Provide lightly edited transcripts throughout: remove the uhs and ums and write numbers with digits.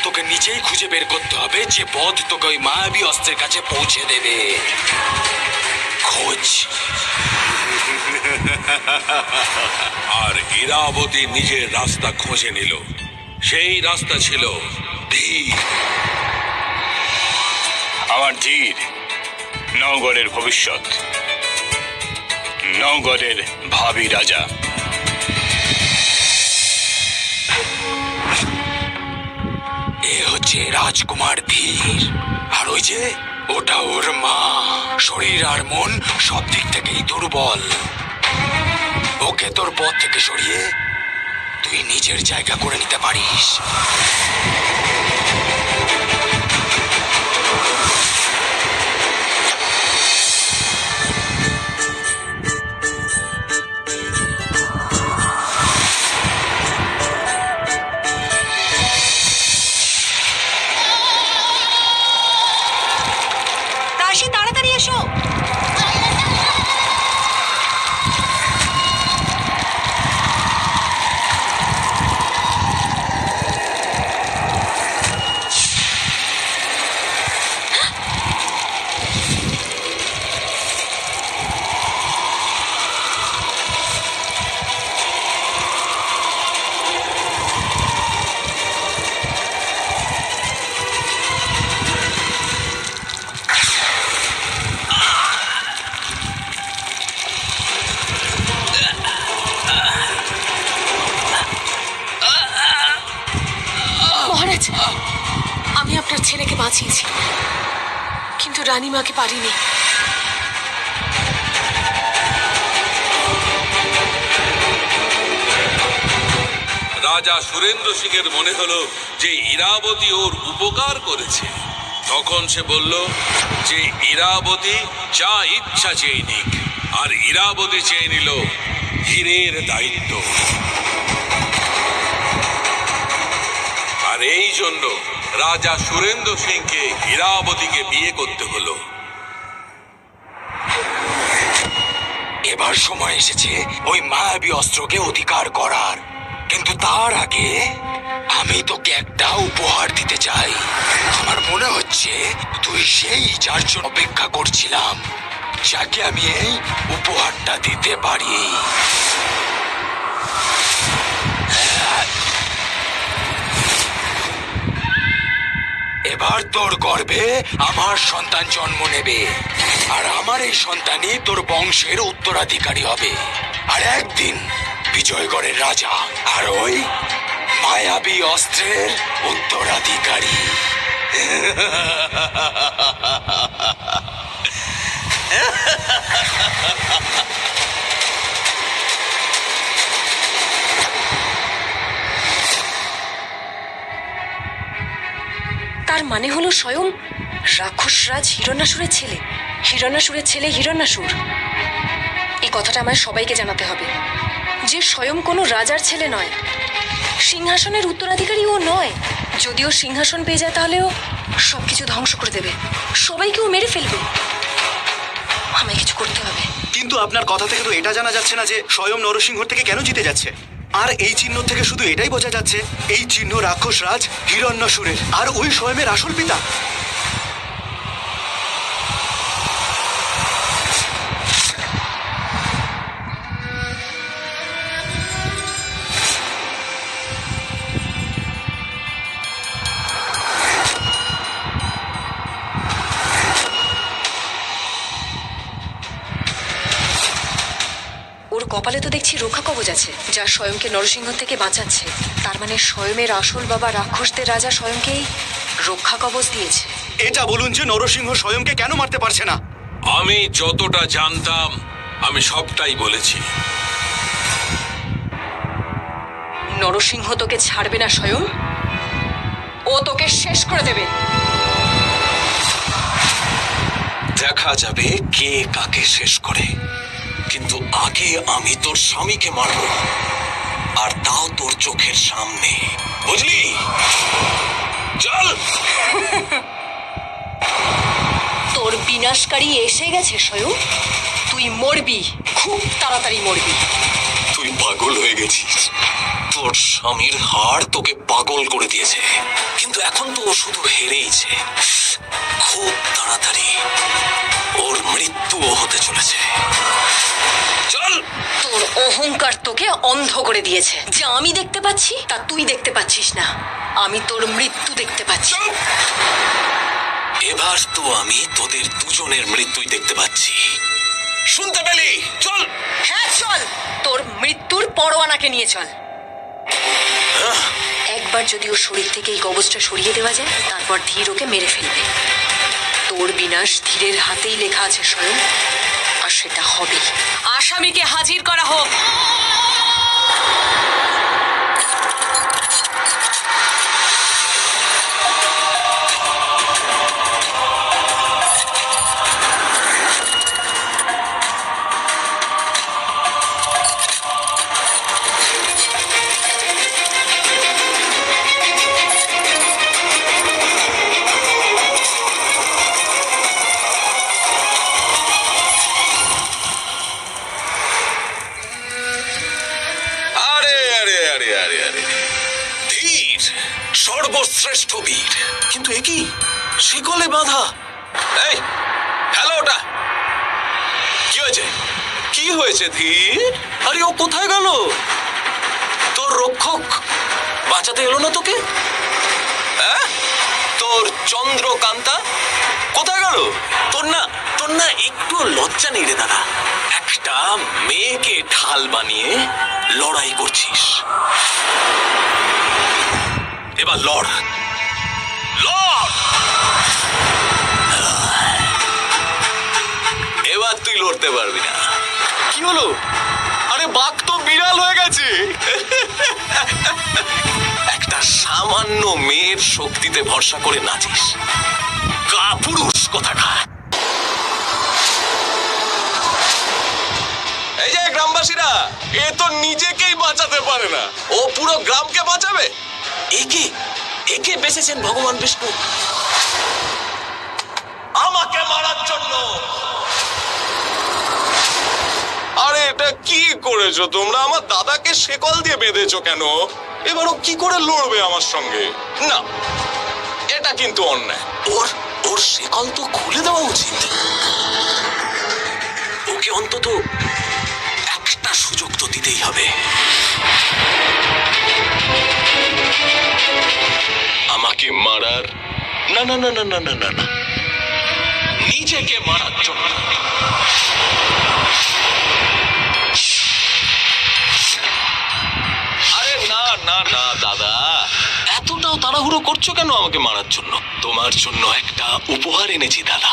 তোকে নিজেই খুঁজে বের করতে হবে যে পথ তোকে ওই মায়াবী অস্ত্রের কাছে পৌঁছে দেবে। খোঁজ। আর ইরাবতী নিজের রাস্তা খুঁজে নিল। সেই রাস্তা ছিল ধীর। আমার ধীর নওগড়ের ভবিষ্যৎ, নওগড়ের ভাবি রাজা। এ হচ্ছে রাজকুমার ধীর, আর ওই যে ওটা ওর মা। শরীর আর মন সব দিক থেকেই দুর্বল। ওকে তোর পথ থেকে সরিয়ে তুই নিজের জায়গা করে নিতে পারিস। দাসী, তাড়াতাড়ি এসো। মহারাজ, আমি আপনার ছেলেকে বাঁচিয়েছি, কিন্তু রানীমাকে পারিনি। রাজা সুরেন্দ্র সিং এর মনে হলো যে ইরাবতী ওর উপকার করেছে। তখন সে বলল যে ইরাবতী যা ইচ্ছা চেয়ে নিক। আর ইরাবতী চেয়ে নিল হীরের দায়িত্ব। আর এই জন্য রাজা সুরেন্দ্র সিংকে ইরাবতীকে বিয়ে করতে হলো। এবার সময় এসেছে ওই মায়াবী অস্ত্রকে অধিকার করার, কিন্তু তার আগে আমি তোকে একটা উপহার দিতে চাই। আমার মনে হচ্ছে তুই সেই যার জন্য অপেক্ষা করছিলাম, যাকে আমি এই উপহারটা দিতে পারি। এবার তোর গর্ভে আমার সন্তান জন্ম নেবে, আর আমার এই সন্তানই তোর বংশের উত্তরাধিকারী হবে। আর একদিন বিজয়গড়ের রাজা, আর ওই মায়াবী অস্ত্রের উত্তরাধিকারী। তার মানে হলো স্বয়ং রাক্ষসরাজ হিরণ্যাসুরের ছেলে, হিরণ্যাসুরের ছেলে হিরণ্যাসুর। এই কথাটা আমায় সবাইকে জানাতে হবে যে স্বয়ং কোনো রাজার ছেলে নয়, সিংহাসনের উত্তরাধিকারী ও নয়। যদিও সিংহাসন পেয়ে যায় তাহলেও সবকিছু ধ্বংস করে দেবে, সবাইকেও মেরে ফেলবে। আমায় কিছু করতে হবে। কিন্তু আপনার কথা থেকে তো এটা জানা যাচ্ছে না যে স্বয়ং নরসিংহ থেকে কেন জিতে যাচ্ছে। আর এই চিহ্ন থেকে শুধু এটাই বোঝা যাচ্ছে এই চিহ্ন রাক্ষসরাজ হিরণ্যাসুরের, আর ওই স্বয়মের আসল পিতা। ওর কপালে তো দেখছি রক্ষা কবচ আছে, যা স্বয়ংকে নরসিংহ থেকে বাঁচাচ্ছে। তার মানে স্বয়মের আসল বাবা রাক্ষসদের রাজা স্বয়ংকেই রক্ষা কবচ দিয়েছে। এটা বলুন যে নরসিংহ স্বয়ংকে কেন মারতে পারছে না। আমি যতটা জানতাম আমি সবটাই বলেছি। নরসিংহ তোকে ছাড়বে না স্বয়ং, ও তোকে শেষ করে দেবে। দেখা যাবে কে কাকে শেষ করে, কিন্তু আগে আমি তোর স্বামীকে মারব, আর তাও তোর চোখের সামনে, বুঝলি? চল। তোর বিনাশকারী এসে গেছে স্বয়ং, তুই মরবি, খুব তাড়াতাড়ি মরবি। তুই পাগল হয়ে গেছিস, তোর স্বামীর হাড় তোকে পাগল করে দিয়েছে, কিন্তু এখন তো ও শুধু হেরেইছে। খুব তাড়াতাড়ি ওর মৃত্যুও হতে চলেছে। চল। তোর অহংকার তোকে অন্ধ করে দিয়েছে। যা আমি দেখতে পাচ্ছি তা তুই দেখতে পাচ্ছিস না। আমি তোর মৃত্যু দেখতে পাচ্ছি। এবার তো আমি তোদের দুজনের মৃত্যুই দেখতে পাচ্ছি। শুনতে পেলি? চল। হ্যাঁ চল, তোর মৃত্যুর পরোয়ানাকে নিয়ে চল। একবার যদি ওর শরীর থেকে এই কবচটা সরিয়ে দেওয়া যায়, তারপর ধীর ওকে মেরে ফেলবে। তোর বিনাশ ধীরের হাতেই লেখা আছে স্বয়ং, আর সেটা হবে। আসামিকে হাজির করা হোক। আরে আরে আরে আরে আরে, ধীর সর্বশ্রেষ্ঠ বীর, কিন্তু এ কি শিকলে বাঁধা? এই হ্যালো, ওটা কি হয়েছে? কি হয়েছে ধীর? আরে ও কোথায় গেল? তোর রক্ষক বাঁচাতে এলো না তোকে? হ্যাঁ, তোর চন্দ্রকান্তা কোথায় গেল? তোর না একটু লজ্জা নেই রে দাদা? একটা মেয়েকে ঢাল বানিয়ে লড়াই করছিস। এবার লড় লড়। এবার তুই লড়তে পারবি না। কি হলো? আরে বাঘ তো বিড়াল হয়ে গেছে। একটা সামান্য মেয়ের শক্তিতে ভরসা করে নাচিস, কাপুরুষ কোথাকার। এই যে গ্রামবাসীরা, এ তো নিজেকেই বাঁচাতে পারে না, ও পুরো গ্রামকে বাঁচাবে। একে বেঁচেছেন ভগবান বিষ্ণু আমাকে মারার জন্য। আরে এটা কি করেছো তোমরা? আমার দাদাকে শেকল দিয়ে বেঁধেছো কেন? এবার ও কি করে লড়বে আমার সঙ্গে? না, এটা কিন্তু অন্যায়। ওর শেকল তো খুলে দেওয়া উচিত। ওকে অন্তত একটা সুযোগ তো দিতেই হবে। আমাকে মারার না না না না না না না না, নিজেকে মারার জন্য। আরে না না না দাদা, এতটাও তাড়াহুড়ো করছো কেন আমাকে মারার জন্য? তোমার জন্য একটা উপহার এনেছি দাদা।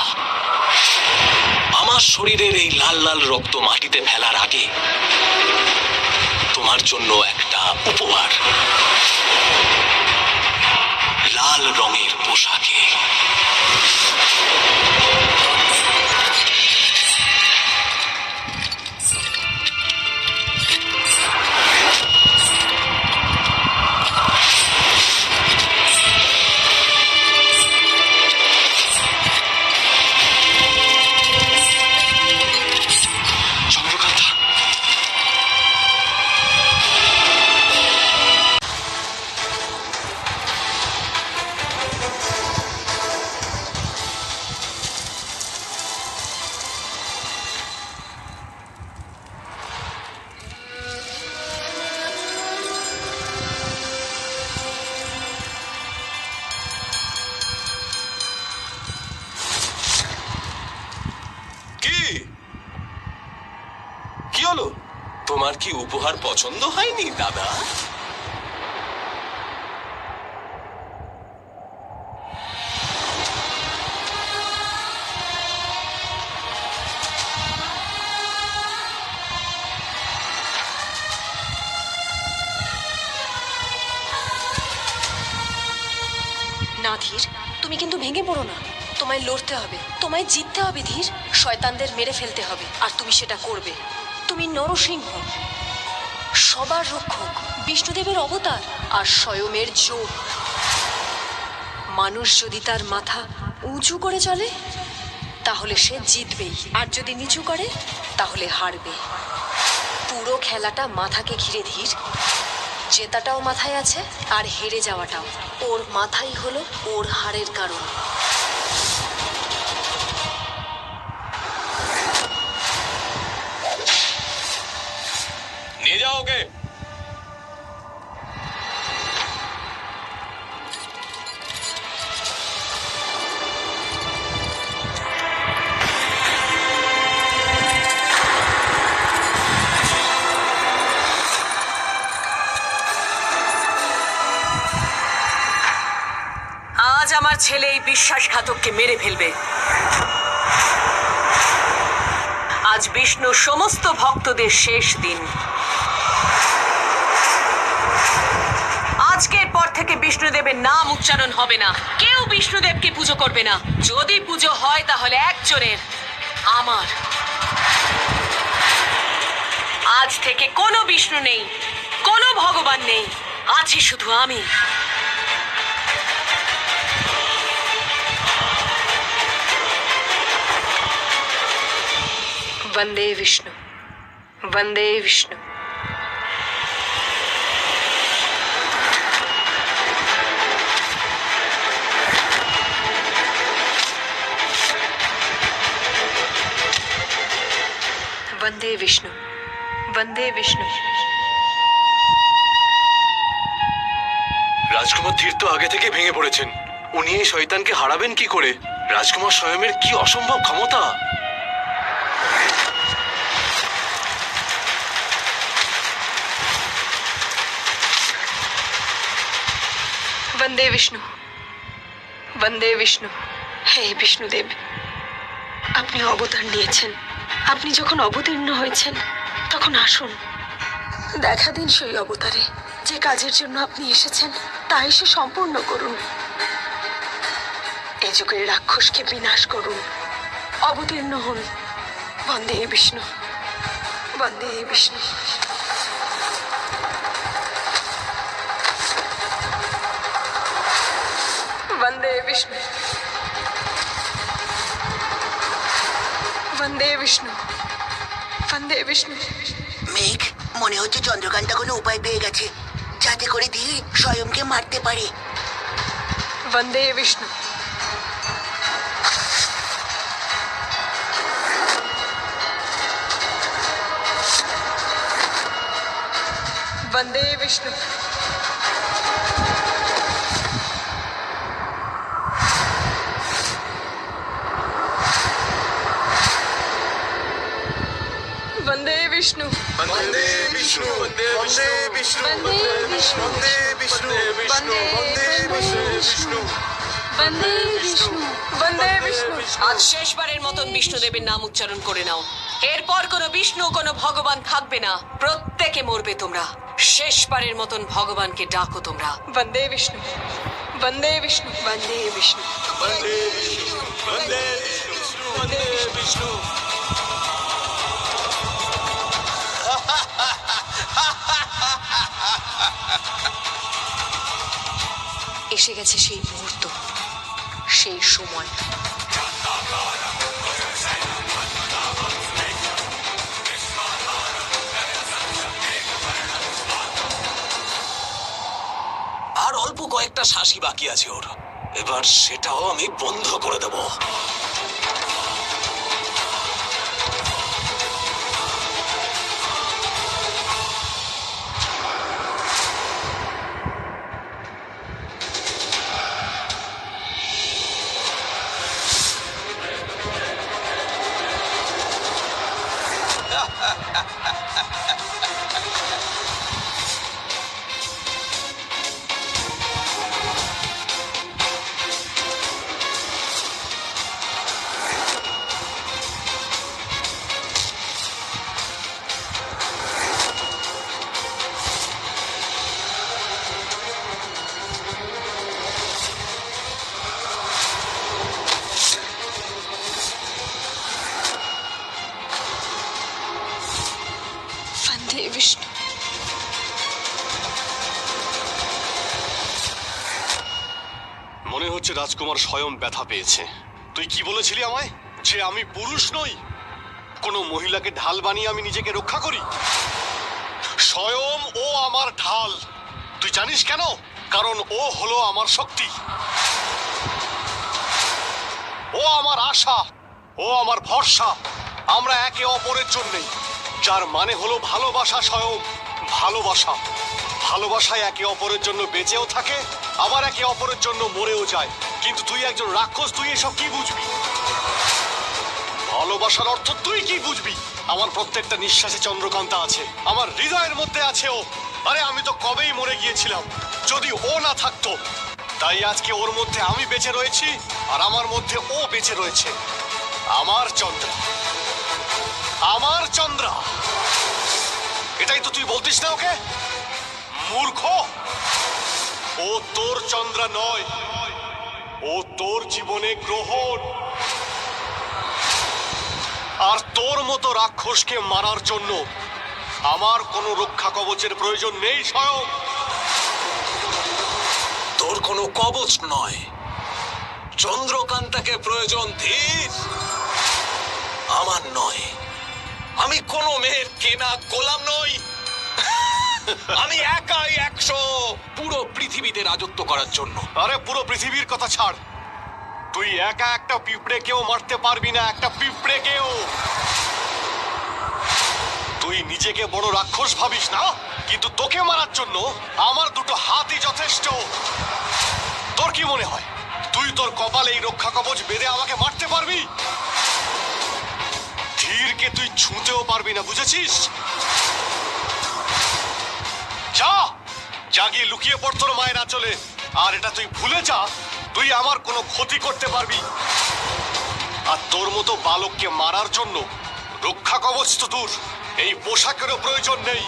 আমার শরীরের এই লাল লাল রক্ত মাটিতে ফেলার আগে তোমার জন্য একটা উপহার, লাল রঙের পোশাকে। চন্দ্রকান্তা, কি হলো? তোমার কি উপহার পছন্দ হয়নি দাদা? না ধীর, তুমি কিন্তু ভেঙে পড়ো না। তোমায় লড়তে হবে, তোমায় জিততে হবে ধীর। শয়তানদের মেরে ফেলতে হবে, আর তুমি সেটা করবে। তুমি নরসিংহ, সবার রক্ষক, বিষ্ণুদেবের অবতার, আর স্বয়মের যোগ। মানুষ যদি তার মাথা উঁচু করে চলে তাহলে সে জিতবেই, আর যদি নিচু করে তাহলে হারবে। পুরো খেলাটা মাথাকে ঘিরে ধীর। জেতাটাও মাথায় আছে আর হেরে যাওয়াটাও। ওর মাথাই হলো ওর হারের কারণ। নিয়ে যাও ওকে। আজ আমার ছেলে এই বিশ্বাসঘাতককে মেরে ফেলবে। আজ বিষ্ণু সমস্ত ভক্তদের শেষ দিন। আজকের পর থেকে বিষ্ণুদেবের নাম উচ্চারণ হবে না। কেউ বিষ্ণুদেবকে পুজো করবে না। যদি পুজো হয় তাহলে একজনের, আমার। আজ থেকে কোনো বিষ্ণু নেই, কোনো ভগবান নেই, আছি শুধু আমি। वंदे विष्णु, वंदे विष्णु। वंदे विष्णु, वंदे विष्णु। রাজকুমার ধীর তো আগে থেকে ভেঙে পড়েছেন। উনি এই শয়তানকে হারাবেন কি করে? রাজকুমার স্বয়মের কি অসম্ভব ক্ষমতা! वंदे विष्णु, वंदे विष्णु। হে বিষ্ণুদেব, আপনি অবতার নিয়েছেন। আপনি যখন অবতীর্ণ হয়েছেন তখন আসুন, দেখা দিন সেই অবতারে। যে কাজের জন্য আপনি এসেছেন তা এসে সম্পূর্ণ করুন। এই যুগের রাক্ষসকে বিনাশ করুন। অবতীর্ণ হন। বন্দে বিষ্ণু, বন্দে বিষ্ণু। वंदे विष्णु, वंदे विष्णु, वंदे विष्णु। মেঘ, মনে হচ্ছে চন্দ্রকান্তা কোনো উপায় পেয়ে গেছে যাতে করে ধীর স্বয়ংকে মারতে পারে। वंदे विष्णु, वंदे विष्णु। वंदे विष्णु, वंदे विष्णु, वंदे विष्णु, वंदे विष्णु, वंदे विष्णु, वंदे विष्णु, वंदे विष्णु, वंदे विष्णु। আজ শেষবারের মতন বিষ্ণুদেবের নাম উচ্চারণ করে নাও। এরপর কোনো বিষ্ণু, কোনো ভগবান থাকবে না। প্রত্যেকে মরবে তোমরা। শেষবারের মতন ভগবানকে ডাকো তোমরা। वंदे विष्णु, वंदे विष्णु, वंदे विष्णु। वंदे विष्णु, वंदे विष्णु, वंदे विष्णु। এসে গেছে সেই মুহূর্ত, সেই সময়। আর অল্প কয়েকটা শ্বাসই বাকি আছে ওর। এবার সেটাও আমি বন্ধ করে দেব। वंदे विष्णु। মনে হচ্ছে রাজকুমার স্বয়ং ব্যথা পেয়েছে। তুই কি বলেছিলি আমায়? যে আমি পুরুষ নই, কোনো মহিলাকে ঢাল বানিয়ে আমি নিজেকে রক্ষা করি? স্বয়ং ও আমার ঢাল। তুই জানিস কেন? কারণ ও হলো আমার শক্তি, ও আমার আশা, ও আমার ভরসা। আমরা একে অপরের জন্যই, যার মানে হলো ভালোবাসা। স্বয়ং ভালোবাসা, ভালোবাসায় একে অপরের জন্য বেঁচেও থাকে, আবার একে অপরের জন্য মরেও যায়। কিন্তু তুই একজন রাক্ষস, তুই এসব কি বুঝবি? ভালোবাসার অর্থ তুই কি বুঝবি? আমার প্রত্যেকটা নিঃশ্বাসে চন্দ্রকান্তা আছে, আমার হৃদয়ের মধ্যে আছে ও। আরে আমি তো কবেই মরে গিয়েছিলাম যদি ও না থাকতো। তাই আজকে ওর মধ্যে আমি বেঁচে রয়েছি, আর আমার মধ্যে ও বেঁচে রয়েছে। আমার চন্দ্রা, আমার চন্দ্রা। এটাই তো তুই বলতিস না ওকে? মূর্খ! ও তোর চন্দ্রা নয়, ও তোর জীবনে গ্রহণ। আর তোর মতো রাক্ষসকে মারার জন্য আমার কোনো রক্ষা কবচের প্রয়োজন নেই। স্বয়ং তোর কোনো কবচ নয়, চন্দ্রকান্তাকে প্রয়োজন ধীর, আমার নয়। আমি কোনো মেয়ের কেনা গোলাম নই। আমি একাই 100 পুরো পৃথিবীতে রাজত্ব করার জন্য। আরে পুরো পৃথিবীর কথা ছাড়, তুই একা একটা পিঁপড়েকেও মারতে পারবি না, একটা পিঁপড়েকেও। তুই নিজেকে বড় রাক্ষস ভাবিস না, কিন্তু তোকে মারার জন্য আমার দুটো হাতই যথেষ্ট। তোর কি মনে হয় তুই তোর কপালে এই রক্ষা কবচ বেঁধে আমাকে মারতে পারবি? ধীরকে তুই ছুঁতেও পারবি না, বুঝেছিস? যা যা গিয়ে লুকিয়ে পড় তোর মায়ের আঁচলে। আর এটা তুই ভুলে যা, তুই আমার কোনো ক্ষতি করতে পারবি। আর তোর মতো বালককে মারার জন্য রক্ষা কবচ তো দূর, এই পোশাকেরও প্রয়োজন নেই।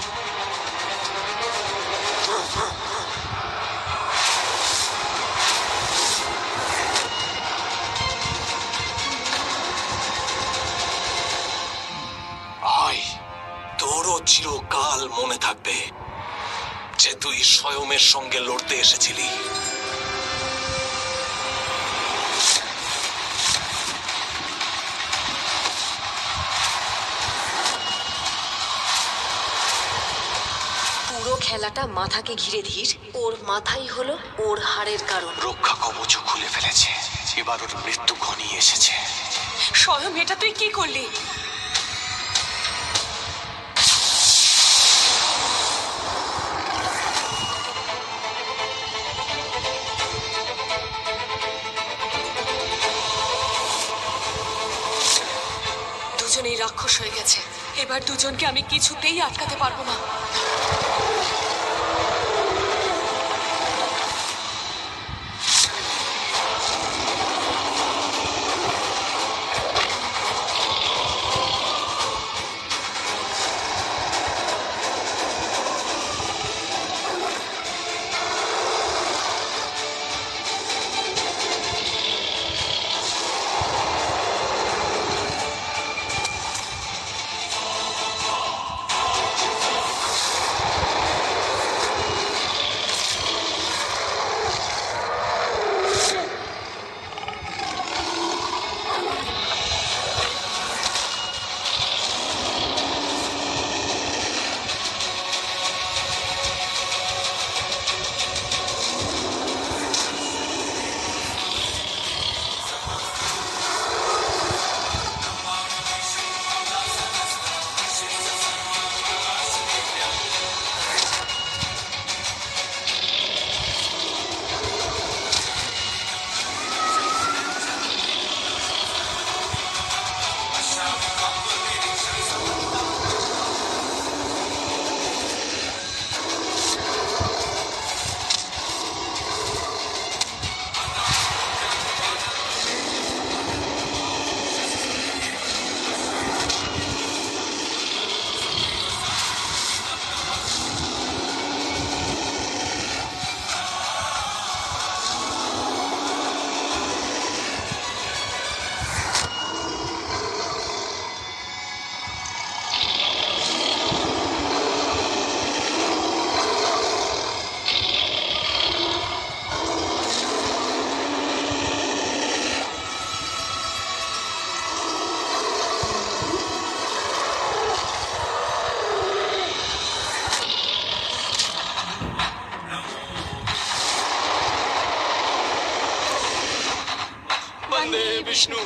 আয়, তোরও চিরকাল মনে থাকবে যে তুই স্বয়মের সঙ্গে লড়তে এসেছিলি। পুরো খেলাটা মাথাকে ঘিরে ধীর, ওর মাথাই হলো ওর হারের কারণ। রক্ষা কবচও খুলে ফেলেছে, এবার ওর মৃত্যু ঘনিয়ে এসেছে। স্বয়ং এটা তুই কি করলি? দুজনেই রাক্ষস হয়ে গেছে, এবার দুজনকে আমি কিছুতেই আটকাতে পারবো না।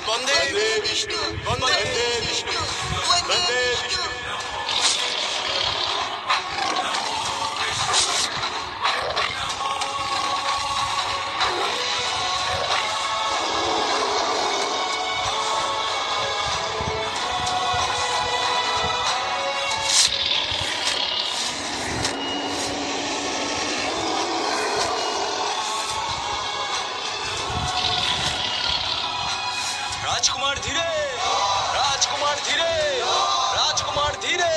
বন্দে বিষ্ণু বন্দে বিষ্ণু বন্দে বিষ্ণু। রাজকুমার ধীরে রাজকুমার ধীরে রাজকুমার ধীরে